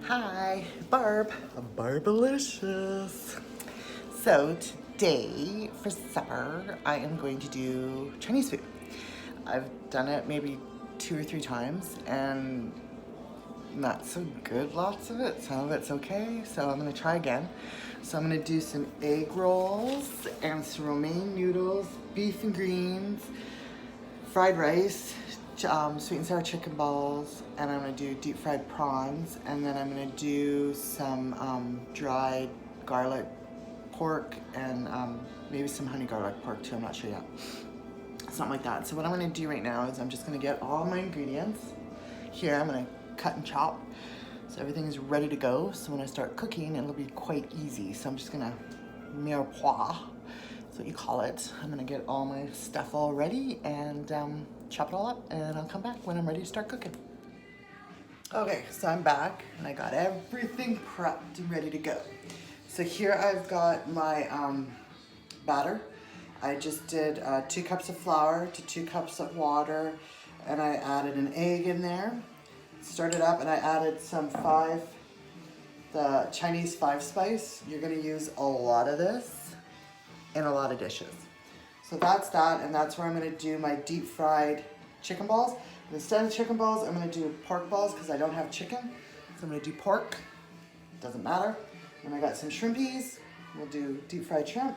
Hi, Barbalicious. So today for supper, I am going to do Chinese food. I've done it maybe 2 or 3 times and not so good, lots of it. Some of it's okay, so I'm gonna try again. So I'm gonna do some egg rolls and some romaine noodles, beef and greens, fried rice, sweet and sour chicken balls, and I'm gonna do deep fried prawns, and then I'm gonna do some dried garlic pork and maybe some honey garlic pork too, I'm not sure yet. Something like that. So what I'm gonna do right now is I'm just gonna get all my ingredients. Here I'm gonna cut and chop so everything is ready to go. So when I start cooking, it'll be quite easy. So I'm just gonna mirepoix. That's what you call it. I'm gonna get all my stuff all ready and chop it all up, and I'll come back when I'm ready to start cooking. Okay, so I'm back and I got everything prepped and ready to go. So here I've got my batter. I just did 2 cups of flour to 2 cups of water, and I added an egg in there. Stirred it up, and I added the Chinese 5 spice. You're gonna use a lot of this in a lot of dishes. So that's that, and that's where I'm gonna do my deep fried chicken balls. And instead of chicken balls, I'm gonna do pork balls because I don't have chicken. So I'm gonna do pork, doesn't matter. And I got some shrimpies, we'll do deep fried shrimp.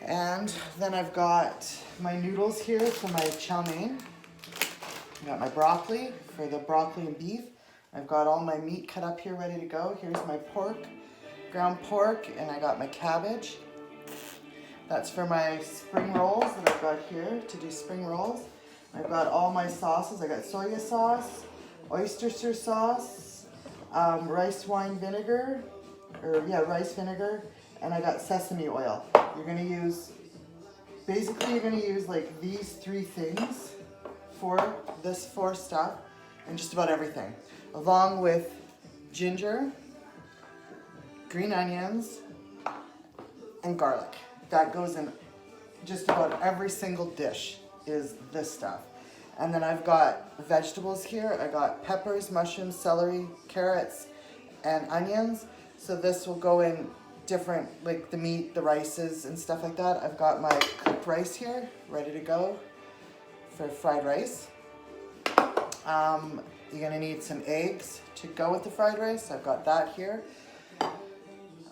And then I've got my noodles here for my chow mein. I got my broccoli for the broccoli and beef. I've got all my meat cut up here ready to go. Here's my pork, ground pork, and I got my cabbage. That's for my spring rolls that I've got here to do spring rolls. I've got all my sauces. I got soy sauce, oyster sauce, rice vinegar, and I got sesame oil. You're gonna use like these 3 things for this 4 stuff and just about everything, along with ginger, green onions, and garlic. That goes in just about every single dish is this stuff. And then I've got vegetables here. I got peppers, mushrooms, celery, carrots, and onions. So this will go in different, like the meat, the rices, and stuff like that. I've got my cooked rice here, ready to go for fried rice. You're gonna need some eggs to go with the fried rice. I've got that here.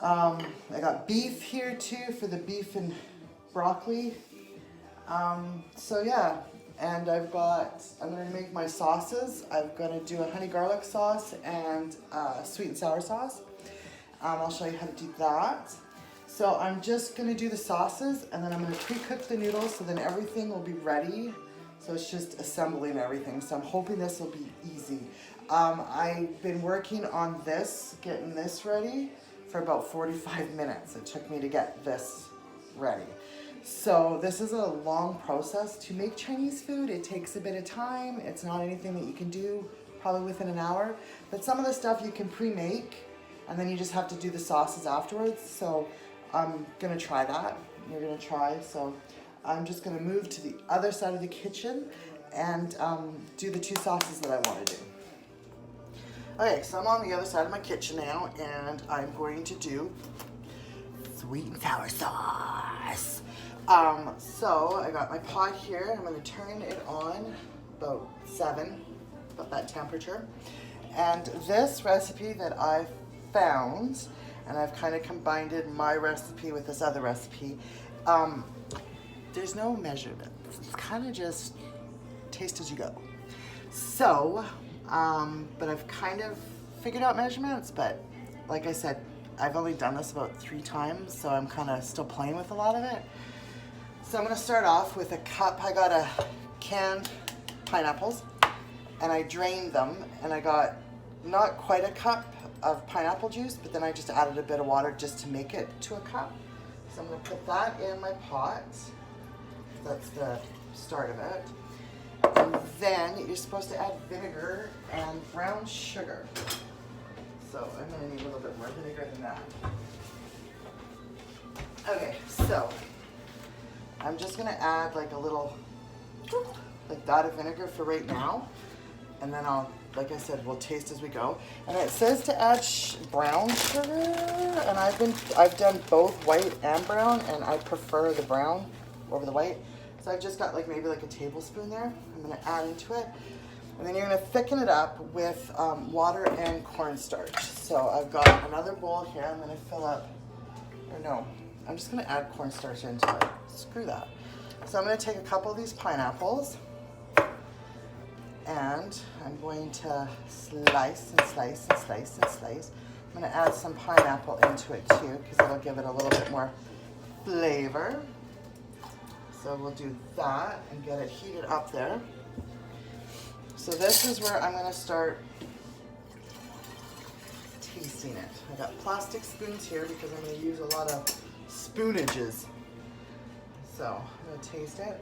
I got beef here too for the beef and broccoli. So yeah, and I'm gonna make my sauces. I'm gonna do a honey garlic sauce and sweet and sour sauce. I'll show you how to do that. So I'm just gonna do the sauces, and then I'm gonna pre-cook the noodles so then everything will be ready. So it's just assembling everything. So I'm hoping this will be easy. I've been working on this, getting this ready for about 45 minutes. It took me to get this ready. So this is a long process to make Chinese food. It takes a bit of time. It's not anything that you can do probably within an hour. But some of the stuff you can pre-make, and then you just have to do the sauces afterwards. So I'm gonna try that. You're gonna try. So I'm just gonna move to the other side of the kitchen and do the 2 sauces that I wanna do. Okay, so I'm on the other side of my kitchen now, and I'm going to do sweet and sour sauce. So I got my pot here. I'm gonna turn it on about 7, about that temperature. And this recipe that I found, and I've kind of combined my recipe with this other recipe, there's no measurement. It's kind of just taste as you go. So, but I've kind of figured out measurements, but like I said, I've only done this about 3 times, so I'm kind of still playing with a lot of it. So I'm gonna start off with a cup. I got a canned pineapples, and I drained them, and I got not quite a cup of pineapple juice, but then I just added a bit of water just to make it to a cup. So I'm gonna put that in my pot. That's the start of it. And then you're supposed to add vinegar and brown sugar. So I'm gonna need a little bit more vinegar than that. Okay, so I'm just gonna add like a little, like that of vinegar for right now. And then I'll, like I said, we'll taste as we go. And it says to add brown sugar, and I've done both white and brown, and I prefer the brown over the white. So I've just got like maybe like a tablespoon there. I'm gonna add into it. And then you're gonna thicken it up with water and cornstarch. So I've got another bowl here. I'm gonna fill up, or no, I'm just gonna add cornstarch into it. Screw that. So I'm gonna take a couple of these pineapples, and I'm going to slice and slice and slice and slice. I'm gonna add some pineapple into it too, because it'll give it a little bit more flavor. So we'll do that and get it heated up there. So this is where I'm gonna start tasting it. I got plastic spoons here because I'm gonna use a lot of spoonages. So I'm gonna taste it.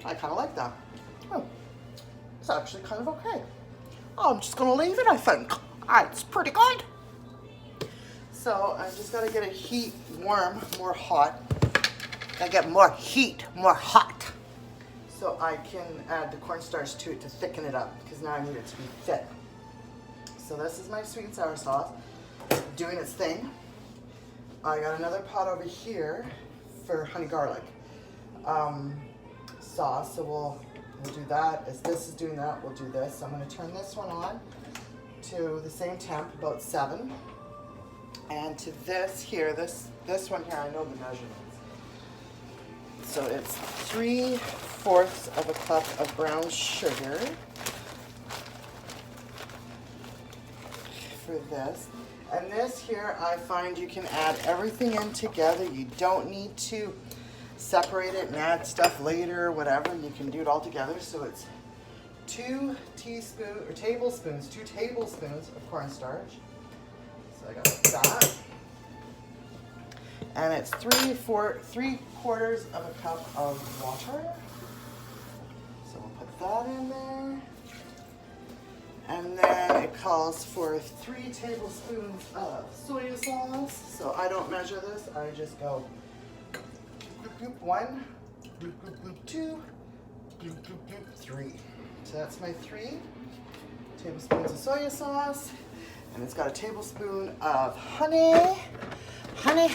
I kind of like that. Oh, it's actually kind of okay. Oh, I'm just gonna leave it, I think. It's pretty good. So I just gotta get it heat warm, more hot. Gotta get more heat, more hot. So I can add the cornstarch to it to thicken it up, because now I need it to be thick. So this is my sweet and sour sauce doing its thing. I got another pot over here for honey garlic sauce. So we'll do that. As this is doing that, we'll do this. So I'm going to turn this one on to the same temp, about 7. And to this here, this one here, I know the measurements. So it's 3/4 of a cup of brown sugar for this. And this here, I find you can add everything in together. You don't need to separate it and add stuff later or whatever. You can do it all together. So it's 2 tablespoons of cornstarch. So I got that. And it's 3/4 of a cup of water. So we'll put that in there. And then it calls for 3 tablespoons of soy sauce. So I don't measure this, I just go group 1, group 2, group 3. So that's my 3 tablespoons of soy sauce. And it's got a tablespoon of honey. Honey.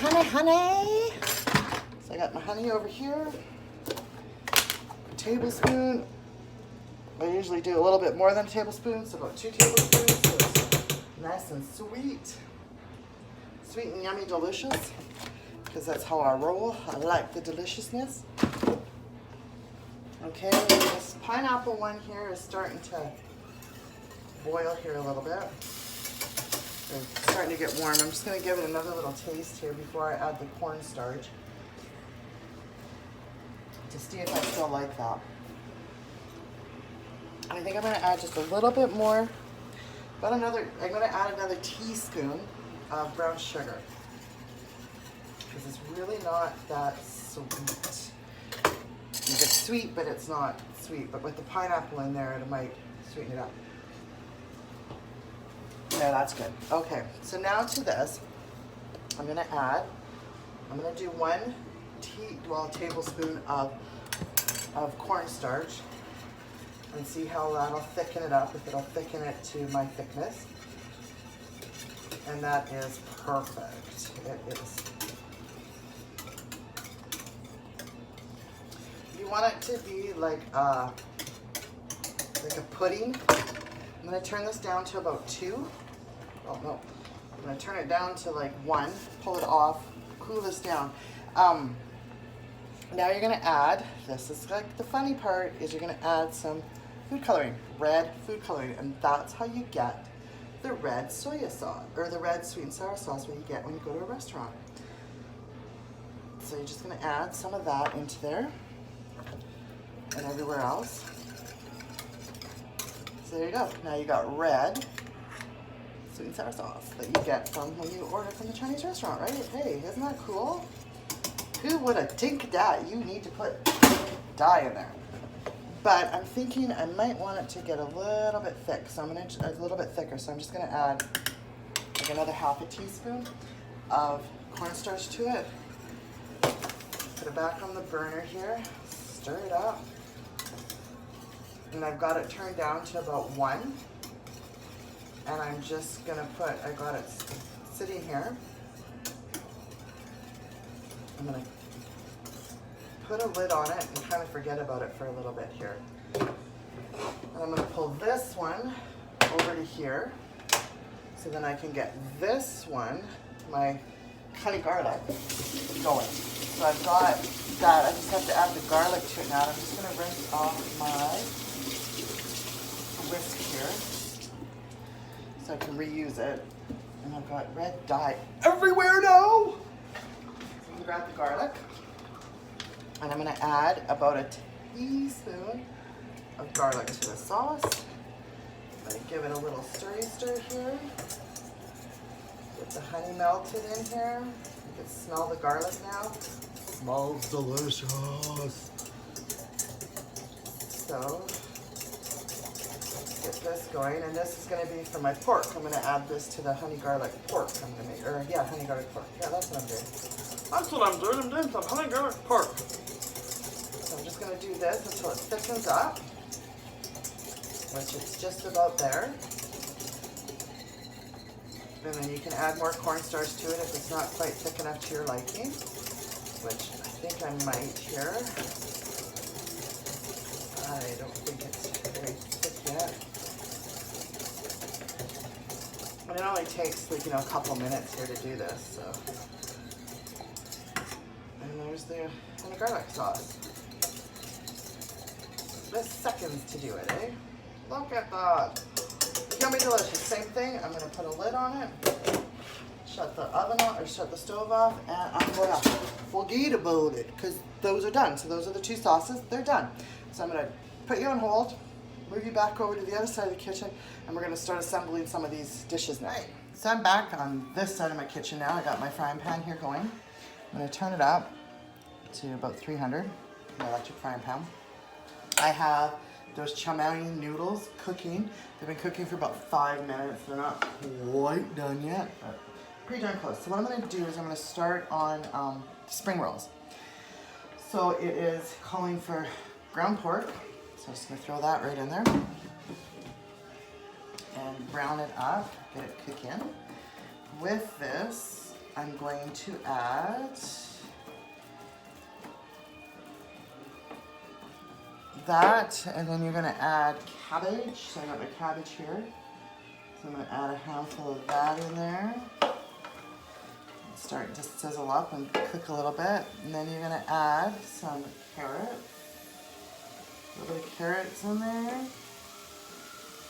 So I got my honey over here. A tablespoon. I usually do a little bit more than a tablespoon, so about 2 tablespoons. So it's nice and sweet. Sweet and yummy delicious. Because that's how I roll. I like the deliciousness. Okay, this pineapple one here is starting to boil here a little bit. It's starting to get warm. I'm just going to give it another little taste here before I add the cornstarch to see if I still like that. I think I'm going to add just a little bit more, I'm going to add another teaspoon of brown sugar, because it's really not that sweet. It's sweet, but it's not sweet. But with the pineapple in there, it might sweeten it up. Yeah, that's good. Okay, so now to this, I'm going to do 1 tablespoon of cornstarch, and see how that'll thicken it up, if it'll thicken it to my thickness. And that is perfect. It is. You want it to be like a pudding. I'm going to turn this down to about 2. Oh no, I'm going to turn it down to like 1, pull it off, cool this down. Now you're going to add, this is like the funny part, is you're going to add some food coloring, red food coloring, and that's how you get the red soya sauce, or the red sweet and sour sauce what you get when you go to a restaurant. So you're just going to add some of that into there and everywhere else. So there you go. Now you got red sweet and sour sauce that you get from when you order from the Chinese restaurant, right? Hey, isn't that cool? Who would have think that? You need to put dye in there. But I'm thinking I might want it to get a little bit thick, so I'm going to a little bit thicker. So I'm just going to add like another ½ teaspoon of cornstarch to it. Put it back on the burner here. Stir it up. And I've got it turned down to about 1. And I'm just gonna I got it sitting here. I'm gonna put a lid on it and kind of forget about it for a little bit here. And I'm gonna pull this one over to here, so then I can get this one, my honey garlic, going. So I've got that. I just have to add the garlic to it now. I'm just gonna rinse off my whisk here, so I can reuse it. And I've got red dye everywhere now. So I'm gonna grab the garlic, and I'm gonna add about a teaspoon of garlic to the sauce. I'm gonna give it a little stir here. Get the honey melted in here. You can smell the garlic now. Smells delicious. So get this going, and this is going to be for my pork. I'm going to add this to the honey garlic pork. I'm going to make, honey garlic pork. Yeah, that's what I'm doing. That's what I'm doing. I'm doing some honey garlic pork. So I'm just going to do this until it thickens up, which it's just about there. And then you can add more cornstarch to it if it's not quite thick enough to your liking, which I think I might here. I don't think it's very thick yet. And it only takes like, a couple minutes here to do this, so. And there's the honey garlic sauce. Just seconds to do it, eh? Look at that. Yummy delicious. Same thing, I'm gonna put a lid on it, shut the oven off, or shut the stove off, and I'm gonna forget about it, because those are done. So those are the 2 sauces, they're done. So I'm gonna put you on hold, move you back over to the other side of the kitchen, and we're gonna start assembling some of these dishes now. Right. So I'm back on this side of my kitchen now. I got my frying pan here going. I'm gonna turn it up to about 300, my electric frying pan. I have those chow mein noodles cooking. They've been cooking for about 5 minutes. They're not quite done yet, but pretty darn close. So what I'm gonna do is I'm gonna start on spring rolls. So it is calling for ground pork. So I'm just gonna throw that right in there and brown it up, get it cooking. With this, I'm going to add that, and then you're gonna add cabbage. So I got my cabbage here. So I'm gonna add a handful of that in there. Start to sizzle up and cook a little bit. And then you're gonna add some carrot. A little bit of carrots in there.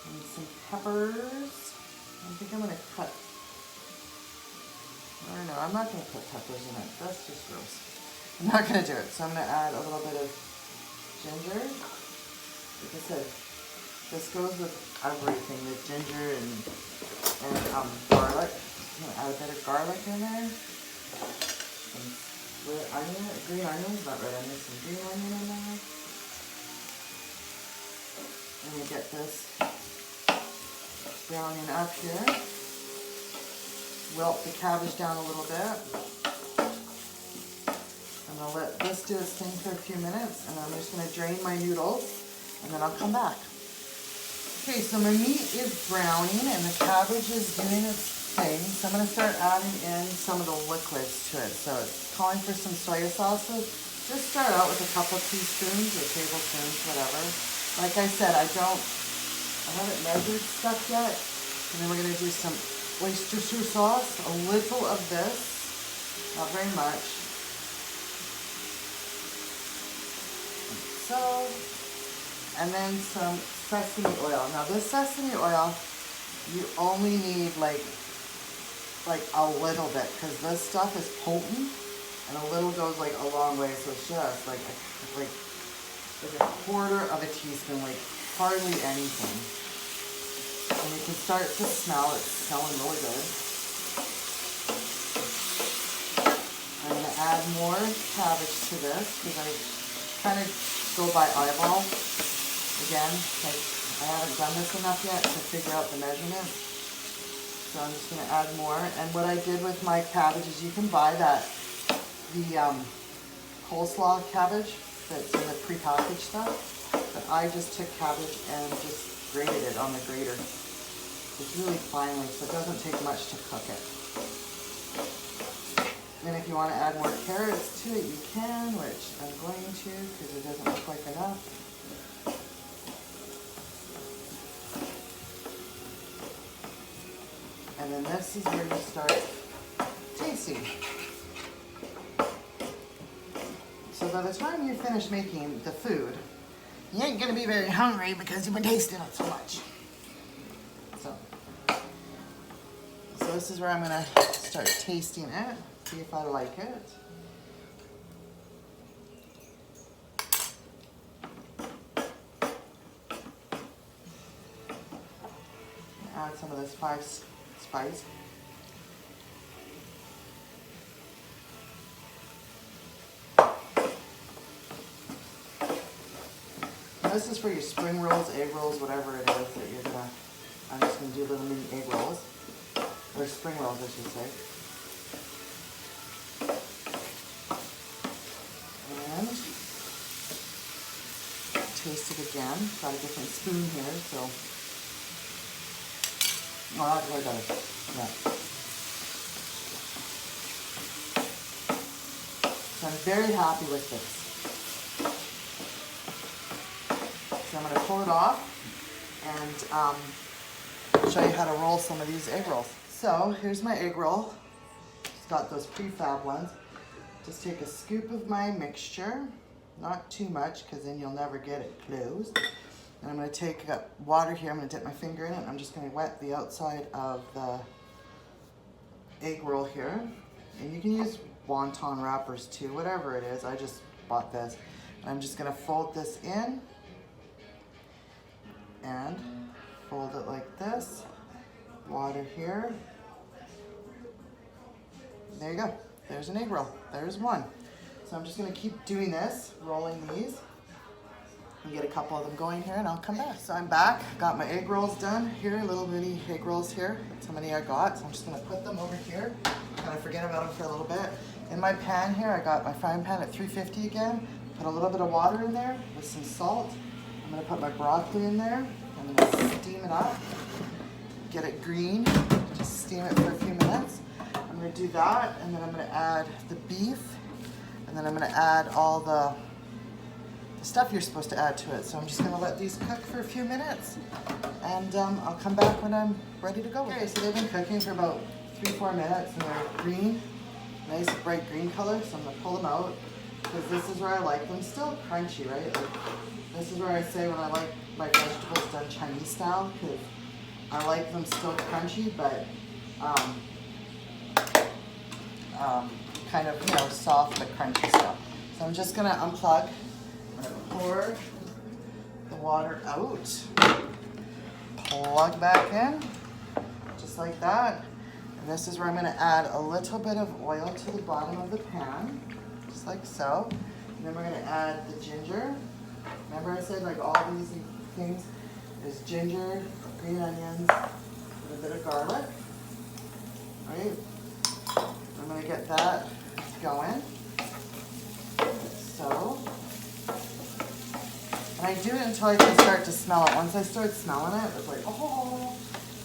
And some peppers. I think I'm gonna cut, I don't know, I'm not gonna put peppers in it. That's just gross. I'm not gonna do it. So I'm gonna add a little bit of ginger. Like I said, this goes with everything, the ginger and garlic. I'm gonna add a bit of garlic in there. Some red onion, green onions, not red onions, some green onion in there. And we get this browning up here. Wilt the cabbage down a little bit. I'm gonna let this do its thing for a few minutes, and I'm just gonna drain my noodles, and then I'll come back. Okay, so my meat is browning, and the cabbage is doing its thing. So I'm gonna start adding in some of the liquids to it. So it's calling for some soy sauces. Just start out with a couple teaspoons or tablespoons, whatever. Like I said, I haven't measured stuff yet. And then we're gonna do some Worcestershire sauce, a little of this, not very much. So, and then some sesame oil. Now this sesame oil, you only need like a little bit, because this stuff is potent, and a little goes like a long way. So it's just like a quarter of a teaspoon, like hardly anything. And you can start to smell it smelling really good. I'm going to add more cabbage to this, because I kind of go by eyeball. Again, like I haven't done this enough yet to figure out the measurement. So I'm just going to add more. And what I did with my cabbage is you can buy the coleslaw cabbage that's in the prepackaged stuff. but I just took cabbage and just grated it on the grater. It's really finely, so it doesn't take much to cook it. And if you want to add more carrots to it, you can, which I'm going to because it doesn't look like enough. And then this is where you start tasting. So by the time you finish making the food, you ain't gonna be very hungry because you've been tasting it so much. So this is where I'm gonna start tasting it, see if I like it. Add some of this spice. This is for your spring rolls, egg rolls, whatever it is that you're gonna, I'm just gonna do little mini egg rolls, or spring rolls I should say. And taste it again, got a different spoon here, so, oh that's really better, yeah. So I'm very happy with this. So I'm going to pull it off and show you how to roll some of these egg rolls. So here's my egg roll. It's got those prefab ones. Just take a scoop of my mixture, not too much because then you'll never get it closed. And I'm going to take water here. I'm going to dip my finger in it. I'm just going to wet the outside of the egg roll here. And you can use wonton wrappers too, whatever it is. I just bought this. And I'm just going to fold this in. And fold it like this, water here. There you go, there's an egg roll, there's one. So I'm just gonna keep doing this, rolling these, and get a couple of them going here and I'll come back. So I'm back, got my egg rolls done here, little mini egg rolls here. That's how many I got, so I'm just gonna put them over here. Kind of forget about them for a little bit. In my pan here, I got my frying pan at 350 again, put a little bit of water in there with some salt. I'm gonna put my broccoli in there. I'm gonna steam it up, get it green, just steam it for a few minutes. I'm gonna do that, and then I'm gonna add the beef, and then I'm gonna add all the stuff you're supposed to add to it. So I'm just gonna let these cook for a few minutes, and I'll come back when I'm ready to go. Okay, so they've been cooking for about 3-4 minutes, and they're green, nice bright green color, so I'm gonna pull them out, because this is where I like them. Still crunchy, right? Like, this is where I say when I like my vegetables done Chinese style, because I like them still crunchy, but kind of, you know, soft but crunchy stuff. So I'm just gonna unplug. I'm gonna pour the water out, plug back in, just like that. And this is where I'm gonna add a little bit of oil to the bottom of the pan, just like so. And then we're gonna add the ginger. Remember I said like all these things, there's ginger, green onions, and a bit of garlic, right? I'm gonna get that going, like so. And I do it until I can start to smell it. Once I start smelling it, it's like, oh,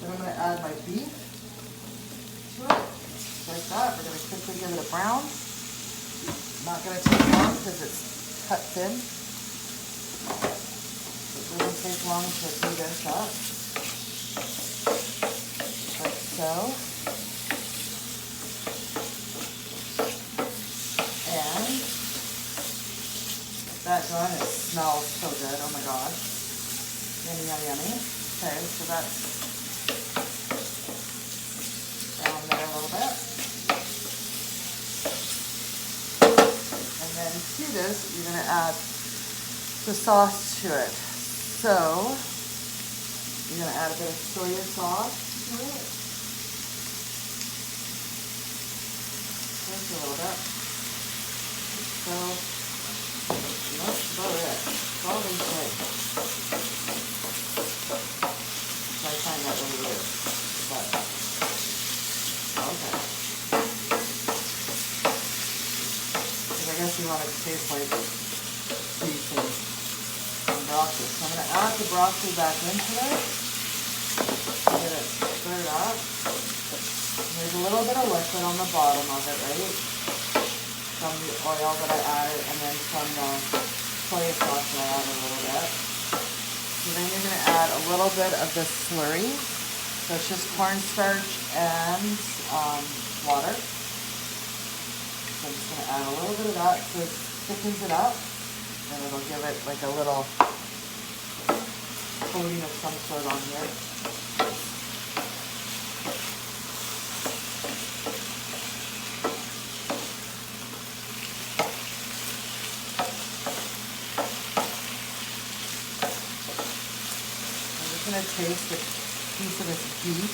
then I'm gonna add my beef to it, like that. We're gonna quickly give it a brown. Not gonna take long because it's cut thin. It doesn't take long to do this up, like so. And that done, it smells so good, oh my gosh. Yummy, yummy, yummy. Okay, so that's down there a little bit. And then to this, you're gonna add the sauce to it. So, you're going to add a bit of soy sauce to it. Just a little bit. So, that's about it. That's all they say. So I find that really weird. But, okay. Because I guess you want it to taste like beef and broccoli. the broccoli back into this. Get it stirred up. There's a little bit of liquid on the bottom of it, right? From the oil that I added, and then from the soy sauce that I added a little bit. So then you're going to add a little bit of the slurry. So it's just cornstarch and water. So I'm just going to add a little bit of that so it thickens it up. And it'll give it like a little coating of some sort on here. I'm going to taste a piece of this beef.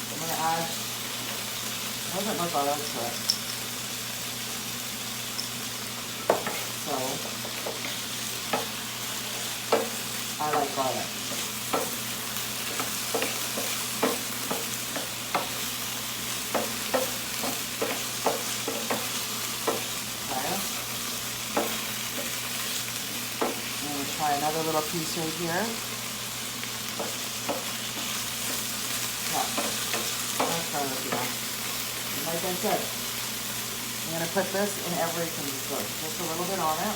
I'm going to add a little bit more butter to it. So, I like butter. Try another little piece right here. Yeah, that's garlic, yeah. And like I said, I'm going to put this in everything. So just a little bit on it.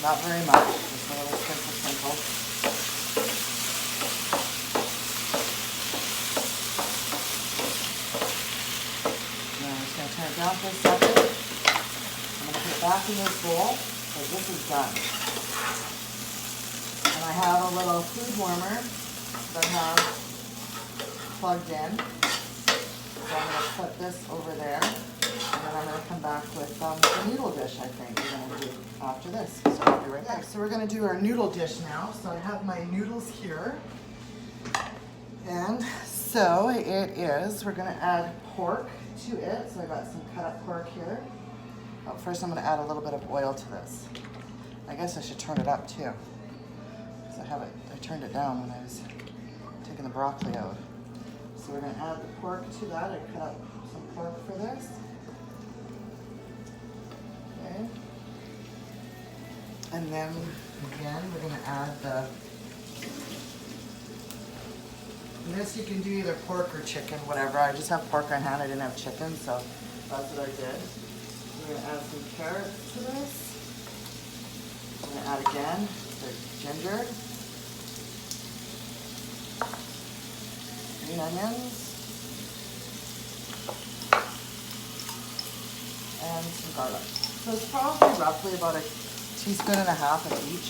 Not very much. Just a little sprinkle. Now I'm just going to turn it down for a second. I'm going to put it back in this bowl. So this is done. And I have a little food warmer that I have plugged in. So I'm going to put this over there. And then I'm going to come back with the noodle dish, I think we're going to do after this. So I'll be right back. So we're going to do our noodle dish now. So I have my noodles here. And so it is, we're going to add pork to it. So I got some cut up pork here. Oh, first I'm going to add a little bit of oil to this. I guess I should turn it up too. I turned it down when I was taking the broccoli out. So we're going to add the pork to that. I cut up some pork for this. Okay. And then again, we're going to add this you can do either pork or chicken, whatever. I just have pork on hand. I didn't have chicken, so that's what I did. We're going to add some carrots to this. I'm going to add again the ginger. Green onions, and some garlic. So it's probably roughly about a teaspoon and a half of each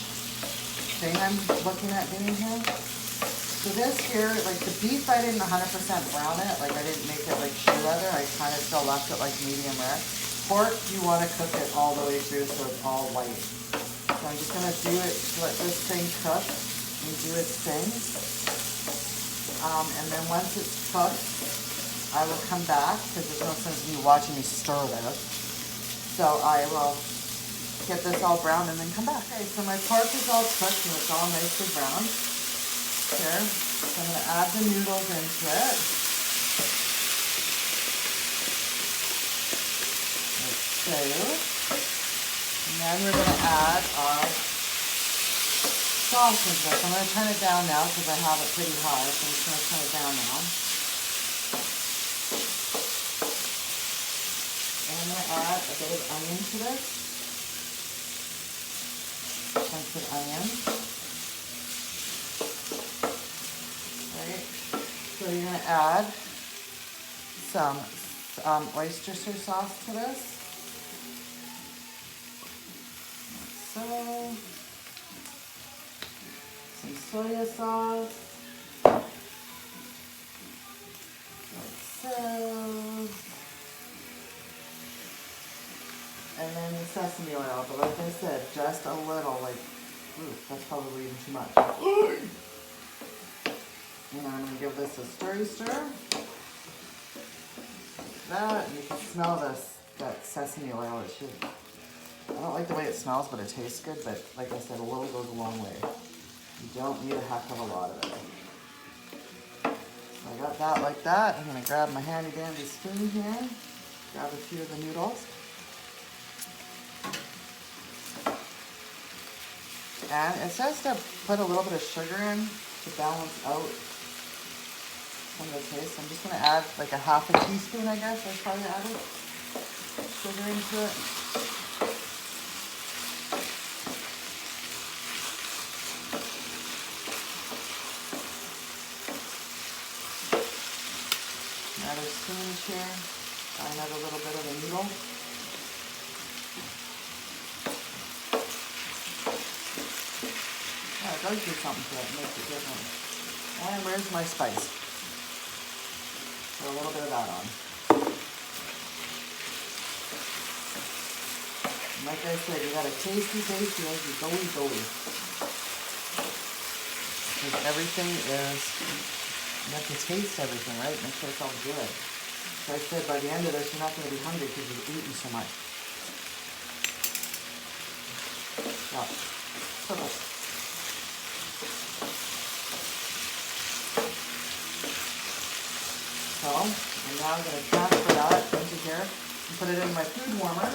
thing I'm looking at doing here. So this here, like the beef, I didn't 100% brown it. Like I didn't make it like shoe leather. I kind of still left it like medium rare. Pork, you want to cook it all the way through so it's all white. So I'm just going to do it, let this thing cook and do its thing. And then once it's cooked, I will come back, because there's no sense in you watching me stir this. So I will get this all brown and then come back. Okay, so my pork is all cooked and it's all nicely brown. Here, so I'm going to add the noodles into it. Like so. And then we're going to add our sauce into this. I'm going to turn it down now because I have it pretty high, so I'm just going to turn it down now. And I'm going to add a bit of onion to this. Chunks of onion. Right. So you're going to add some Worcestershire sauce to this. So, some soy sauce, like so, and then the sesame oil, but like I said, just a little, like, ooh, that's probably even too much. And I'm going to give this a stir. Like that, and you can smell that sesame oil. It should. I don't like the way it smells, but it tastes good. But like I said, a little goes a long way. You don't need a heck of a lot of it. So I got that like that. I'm going to grab my handy dandy spoon here. Grab a few of the noodles. And it says to put a little bit of sugar in to balance out some of the taste. I'm just going to add like a half a teaspoon, I guess. I probably added sugar into it. Another spoon here. Find out a little bit of the noodle. Yeah, it does do something to it. It makes it different. And where's my spice? Put a little bit of that on. And like I said, you got a tasty egg, you go. Because everything is, you have to taste everything, right? Make sure it's all good. So I said, by the end of this, you're not going to be hungry because you've eaten so much. Yeah. Perfect. So, and now I'm going to transfer that into here and put it in my food warmer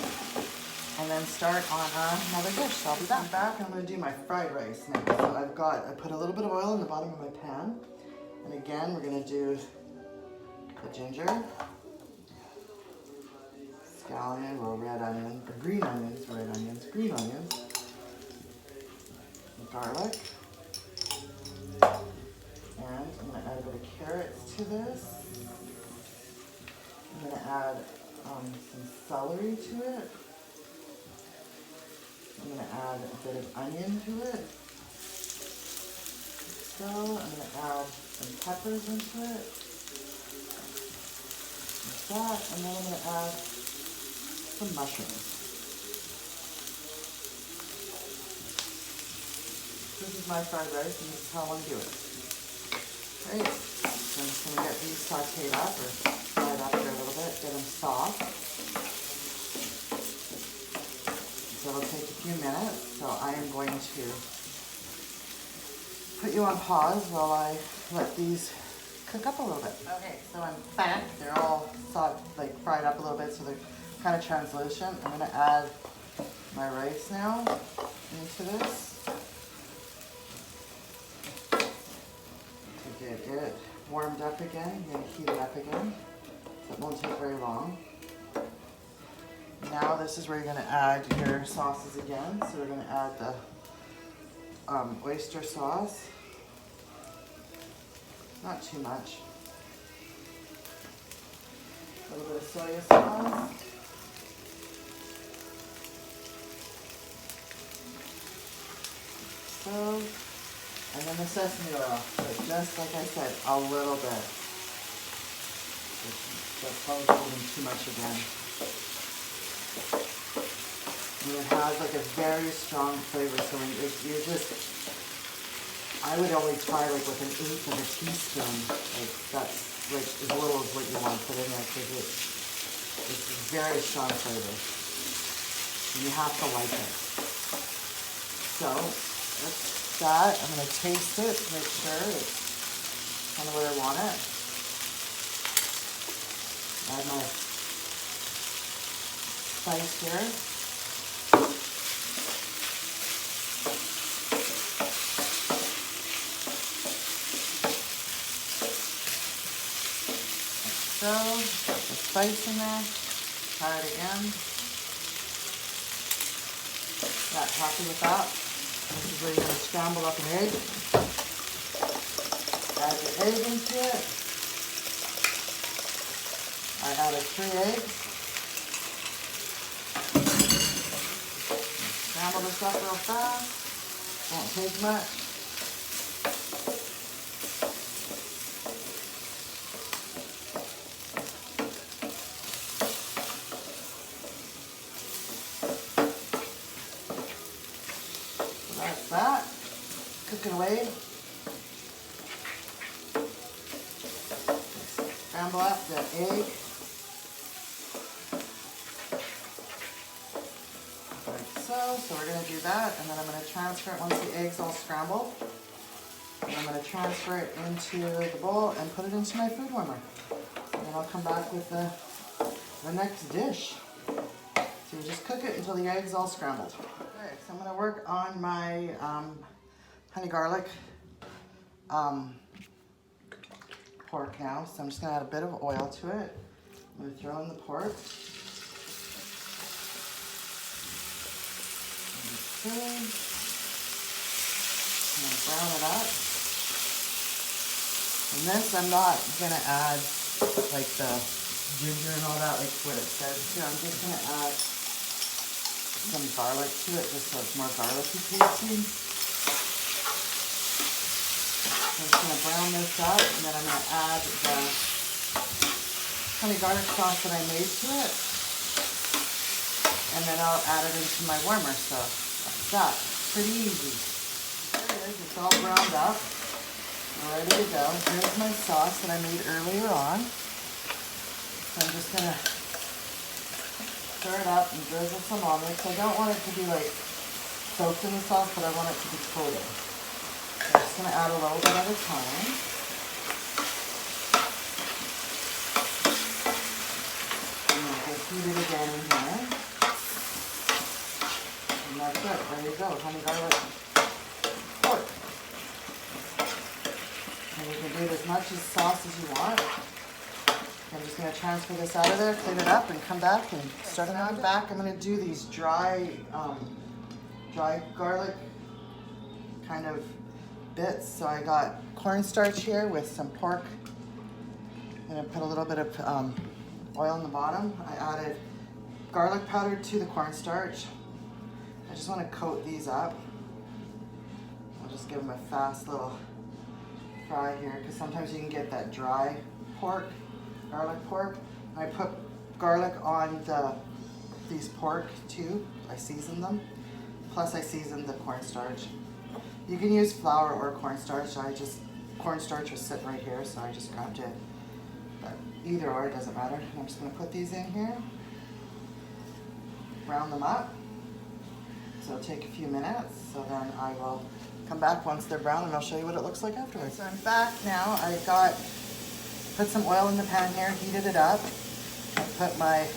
and then start on another dish. So I'll be back and I'm going to do my fried rice now. So I put a little bit of oil in the bottom of my pan. And again, we're going to do the ginger, scallion, or red onion, or green onions, green onions, the garlic. And I'm going to add a bit of carrots to this. I'm going to add some celery to it. I'm going to add a bit of onion to it. So I'm going to add some peppers into it. Like that. And then I'm going to add some mushrooms. This is my fried rice and this is how I want to do it. Great. So I'm just going to get these sauteed up or fried up here a little bit, get them soft. So it'll take a few minutes. So I am going to put you on pause while I let these cook up a little bit. Okay, so I'm back. They're all fried up a little bit, so they're kind of translucent. I'm going to add my rice now into this. Get it warmed up again. You're going to heat it up again, so it won't take very long. Now this is where you're going to add your sauces again. So we're going to add the oyster sauce. Not too much. A little bit of soy sauce. So. And then the sesame oil, but just like I said, a little bit. That's probably holding too much again. And it has like a very strong flavor, so you're just, I would only try like with an eighth of a teaspoon. Like that's like as little as what you want to put in there because it's a very strong flavor. And you have to like it. So, that's that. I'm going to taste it to make sure it's kind of where I want it. Add my spice here. Like so, put the spice in there. Try it again. Yeah, happy with that. This is where you're going to scramble up an egg. Add your egg into it. I added 3 eggs. Scramble this up real fast. Won't take much. That's that. Cook it away. Scramble up the egg. Like so. So we're going to do that, and then I'm going to transfer it once the egg's all scrambled. And I'm going to transfer it into the bowl and put it into my food warmer. And then I'll come back with the next dish. So you just cook it until the egg's all scrambled. Alright, so I'm going to work on my honey garlic pork now. So I'm just going to add a bit of oil to it. I'm going to throw in the pork. Okay. I'm going to brown it up. And this I'm not going to add like the ginger and all that, like what it says here. I'm just going to add some garlic to it just so it's more garlicky tasting. So I'm just going to brown this up, and then I'm going to add the honey garlic sauce that I made to it. And then I'll add it into my warmer. So that's that. Pretty easy. There it is. It's all browned up. Ready to go. Here's my sauce that I made earlier on. So I'm just going to stir it up and drizzle some on it. So I don't want it to be like soaked in the sauce, but I want it to be coated. So I'm just going to add a little bit at a time. And then just heat it again in here. And that's it. There you go. Honey garlic pork. And you can do as much as sauce as you want. I'm just going to transfer this out of there, clean it up, and come back and start it on back. I'm going to do these dry garlic kind of bits. So I got cornstarch here with some pork. I'm going to put a little bit of oil in the bottom. I added garlic powder to the cornstarch. I just want to coat these up. I'll just give them a fast little fry here, because sometimes you can get that dry pork, garlic pork. I put garlic on these pork too. I season them. Plus I seasoned the cornstarch. You can use flour or cornstarch. Cornstarch was sitting right here, so I just grabbed it. But either or, it doesn't matter. I'm just going to put these in here. Brown them up. So it'll take a few minutes. So then I will come back once they're brown, and I'll show you what it looks like afterwards. So I'm back now. I put some oil in the pan here, heated it up. I put my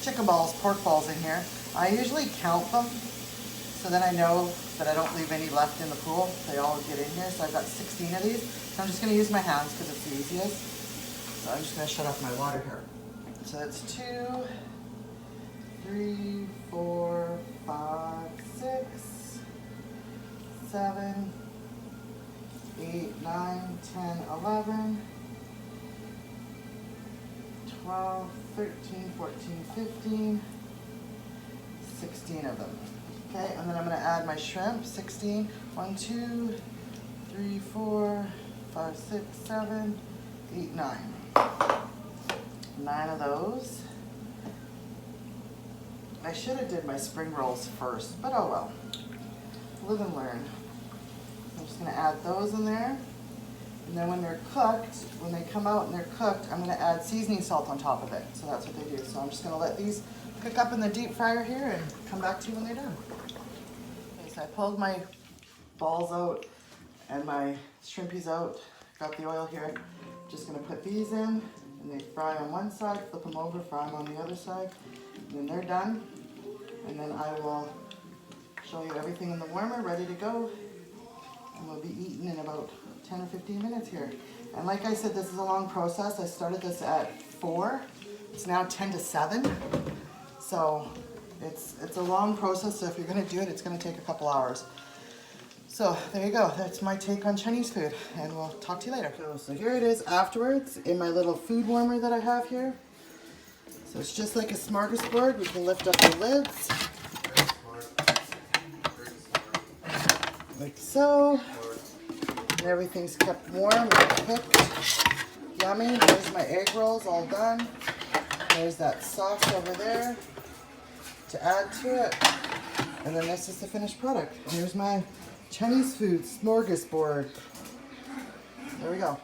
chicken balls, pork balls in here. I usually count them, so then I know that I don't leave any left in the pool. They all get in here. So I've got 16 of these. So I'm just going to use my hands because it's the easiest. So I'm just going to shut off my water here. So that's 2, 3, 4, 5, 6, 7, 8, 9, 10, 11, 12, 13, 14, 15, 16 of them. Okay, and then I'm going to add my shrimp, 16. 1, 2, 3, 4, 5, 6, 7, 8, 9. 9 of those. I should have did my spring rolls first, but oh well. Live and learn. I'm just going to add those in there. And then when they're cooked, when they come out and they're cooked, I'm going to add seasoning salt on top of it. So that's what they do. So I'm just going to let these cook up in the deep fryer here and come back to you when they're done. Okay, so I pulled my balls out and my shrimpies out. Got the oil here. Just going to put these in, and they fry on one side, flip them over, fry them on the other side. And then they're done. And then I will show you everything in the warmer, ready to go. And we'll be eating in about 10 or 15 minutes here. And like I said, this is a long process. I started this at 4. It's now 10 to 7. So it's a long process. So if you're going to do it, it's going to take a couple hours. So there you go. That's my take on Chinese food. And we'll talk to you later. So here it is afterwards in my little food warmer that I have here. So it's just like a smorgasbord. We can lift up the lids. Like so. And everything's kept warm and cooked. Yummy. There's my egg rolls all done. There's that sauce over there to add to it. And then this is the finished product. Here's my Chinese food smorgasbord. There we go.